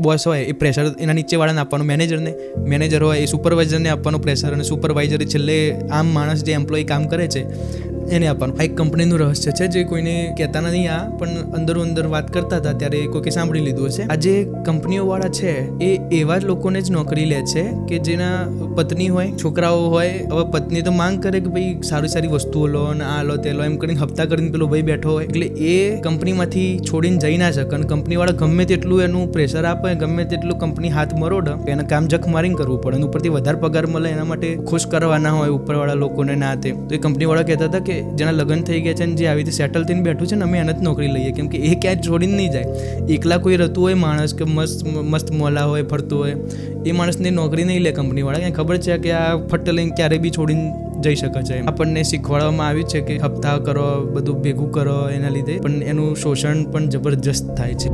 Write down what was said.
Boss હોય એ pressure એના નીચેવાળાને આપવાનું, મેનેજર હોય એ સુપરવાઇઝરને આપવાનું પ્રેશર, અને સુપરવાઇઝર છેલ્લે આમ માણસ જે એમ્પ્લોય કામ કરે છે એને આપવાનું. આ એક કંપનીનું રહસ્ય છે જે કોઈને કહેતા નથી પણ અંદરો અંદર વાત કરતા હતા ત્યારે કોઈકે સાંભળી લીધું હશે. આ જે કંપનીઓવાળા છે એ એવા જ લોકોને જ નોકરી લે છે કે જેના પત્ની હોય, છોકરાઓ હોય. હવે પત્ની તો માંગ કરે કે ભાઈ સારી સારી વસ્તુઓ લો અને આ લો તે લો એમ કરીને હપ્તા કરીને પેલો ભાઈ બેઠો હોય, એટલે એ કંપનીમાંથી છોડીને જઈ ના શકે. અને કંપનીવાળા ગમે તેટલું એનું પ્રેશર આપે, ગમે તેટલું કંપની હાથ મરોડે, એને કામ જખ મારીને કરવું પડે. અને ઉપરથી વધારે પગાર મળે એના માટે ખુશ કરવાના હોય ઉપરવાળા લોકોને ના તે. તો એ કંપનીવાળા કહેતા હતા કે જેના લગ્ન થઈ ગયા છે ને જે આવી રીતે સેટલ થઈને બેઠું છે ને, અમે એને જ નોકરી લઈએ, કેમ કે એ ક્યાંય છોડીને નહીં જાય. એકલા કોઈ રહેતું હોય માણસ કે મસ્ત મોલા હોય, ફરતું હોય, એ માણસને નોકરી નહીં લે કંપનીવાળા. ક્યાં ખબર છે કે આ ફટ લઈને ક્યારે બી છોડીને જઈ શકે છે. આપણને શીખવાડવામાં આવ્યું છે કે હપ્તા કરો, બધું ભેગું કરો, એના લીધે પણ એનું શોષણ પણ જબરજસ્ત થાય છે.